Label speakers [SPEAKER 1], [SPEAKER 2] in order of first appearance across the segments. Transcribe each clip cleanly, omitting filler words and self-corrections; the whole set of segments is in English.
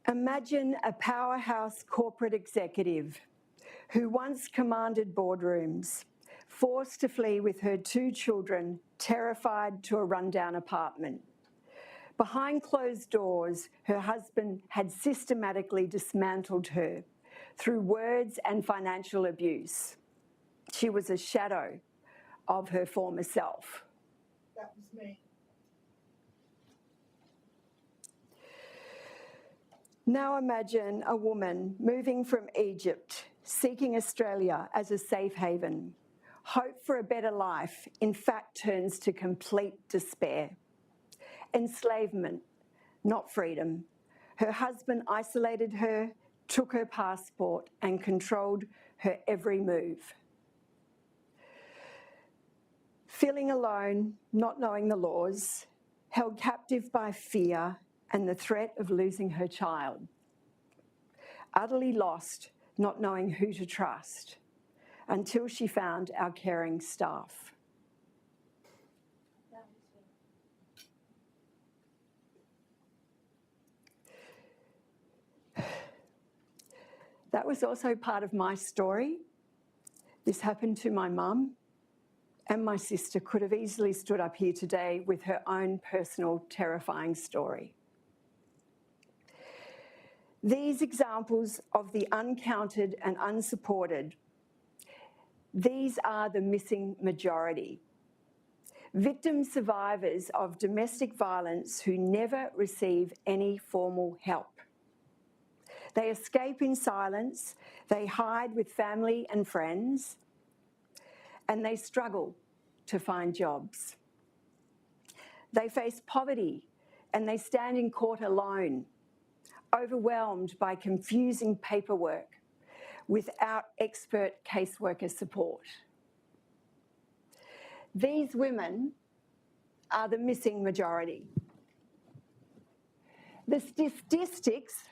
[SPEAKER 1] Imagine a powerhouse corporate executive who once commanded boardrooms, forced to flee with her 2 children, terrified to a rundown apartment. Behind closed doors, her husband had systematically dismantled her through words and financial abuse. She was a shadow of her former self.
[SPEAKER 2] That was me.
[SPEAKER 1] Now imagine a woman moving from Egypt, seeking Australia as a safe haven. Hope for a better life, in fact, turns to complete despair. Enslavement, not freedom. Her husband isolated her, took her passport, and controlled her every move. Feeling alone, not knowing the laws, held captive by fear and the threat of losing her child. Utterly lost, not knowing who to trust, until she found our caring staff. That was also part of my story. This happened to my mum, and my sister could have easily stood up here today with her own personal, terrifying story. These examples of the uncounted and unsupported, these are the missing majority. Victim survivors of domestic violence who never receive any formal help. They escape in silence, they hide with family and friends, and they struggle to find jobs. They face poverty and they stand in court alone, overwhelmed by confusing paperwork without expert caseworker support. These women are the missing majority. The statistics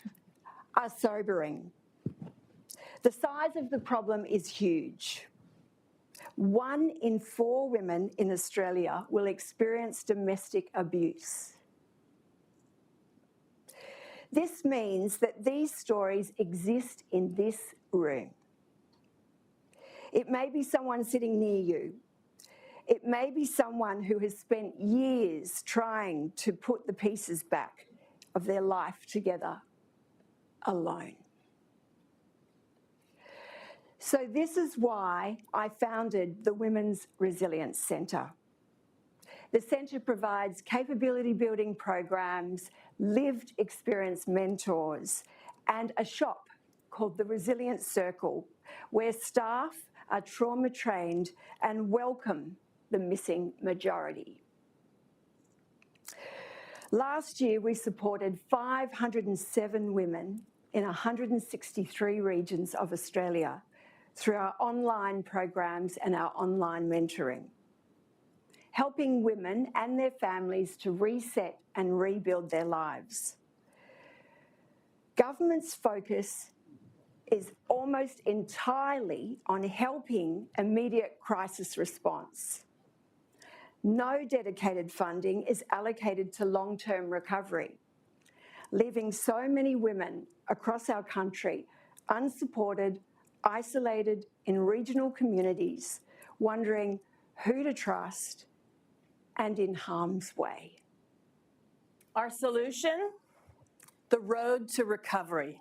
[SPEAKER 1] are sobering. The size of the problem is huge. 1 in 4 women in Australia will experience domestic abuse. This means that these stories exist in this room. It may be someone sitting near you. It may be someone who has spent years trying to put the pieces back of their life together alone. So this is why I founded the Women's Resilience Centre. The centre provides capability building programs, lived experience mentors, and a shop called the Resilience Circle, where staff are trauma trained and welcome the missing majority. Last year, we supported 507 women in 163 regions of Australia through our online programs and our online mentoring, helping women and their families to reset and rebuild their lives. Government's focus is almost entirely on helping immediate crisis response. No dedicated funding is allocated to long-term recovery, leaving so many women across our country unsupported, isolated in regional communities, wondering who to trust and in harm's way.
[SPEAKER 3] Our solution? The Road to Recovery.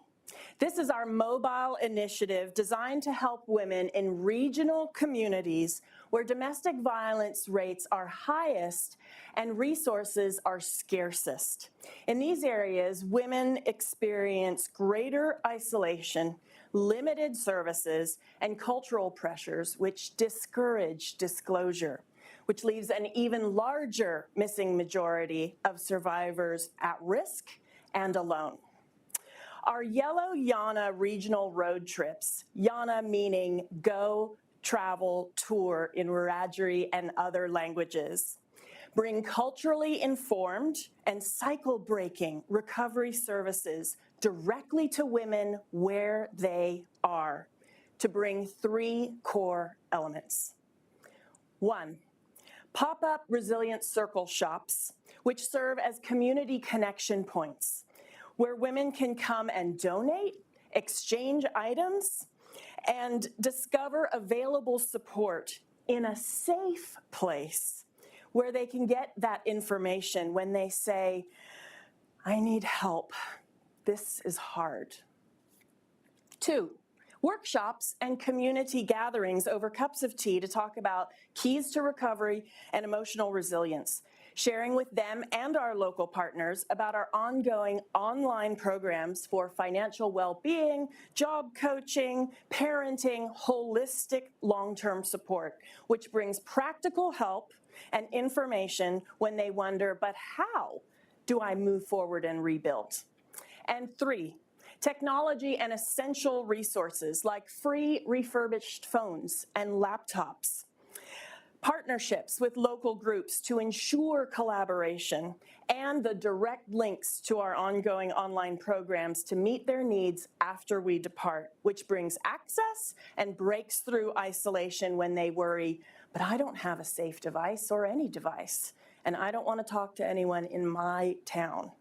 [SPEAKER 3] This is our mobile initiative designed to help women in regional communities where domestic violence rates are highest and resources are scarcest. In these areas, women experience greater isolation, limited services, and cultural pressures which discourage disclosure, which leaves an even larger missing majority of survivors at risk and alone. Our Yellow Yana regional road trips, Yana meaning go, travel, tour in Wiradjuri and other languages, bring culturally informed and cycle-breaking recovery services directly to women where they are, to bring 3 core elements. 1, pop-up resilience circle shops, which serve as community connection points, where women can come and donate, exchange items, and discover available support in a safe place where they can get that information when they say, I need help. This is hard. 2, workshops and community gatherings over cups of tea to talk about keys to recovery and emotional resilience, sharing with them and our local partners about our ongoing online programs for financial well-being, job coaching, parenting, holistic long-term support, which brings practical help and information when they wonder, but how do I move forward and rebuild? And 3, technology and essential resources like free refurbished phones and laptops, partnerships with local groups to ensure collaboration, and the direct links to our ongoing online programs to meet their needs after we depart, which brings access and breaks through isolation when they worry, but I don't have a safe device or any device, and I don't want to talk to anyone in my town.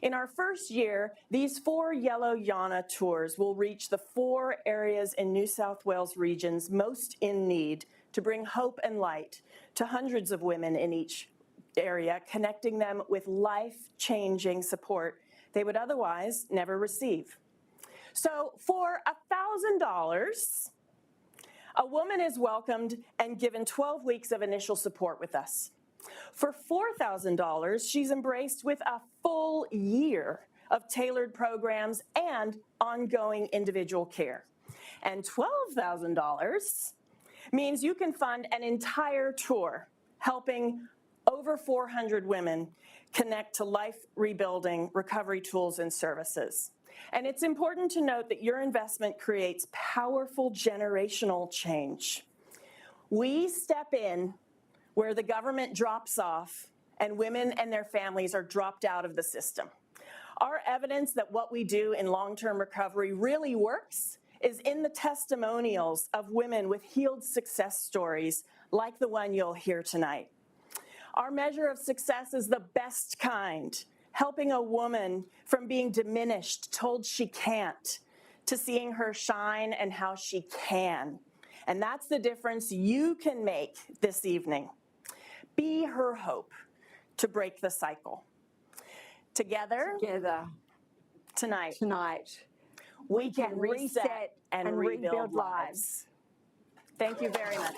[SPEAKER 3] In our first year, these 4 Yellow Yana tours will reach the 4 areas in New South Wales regions most in need to bring hope and light to hundreds of women in each area, connecting them with life-changing support they would otherwise never receive. So for $1,000, a woman is welcomed and given 12 weeks of initial support with us. For $4,000, she's embraced with a full year of tailored programs and ongoing individual care. And $12,000 means you can fund an entire tour, helping over 400 women connect to life rebuilding, recovery tools, and services. And it's important to note that your investment creates powerful generational change. We step in where the government drops off and women and their families are dropped out of the system. Our evidence that what we do in long-term recovery really works is in the testimonials of women with healed success stories like the one you'll hear tonight. Our measure of success is the best kind, helping a woman from being diminished, told she can't, to seeing her shine and how she can. And that's the difference you can make this evening. Be her hope to break the cycle. Together, tonight, we can reset and rebuild lives. Thank you very much.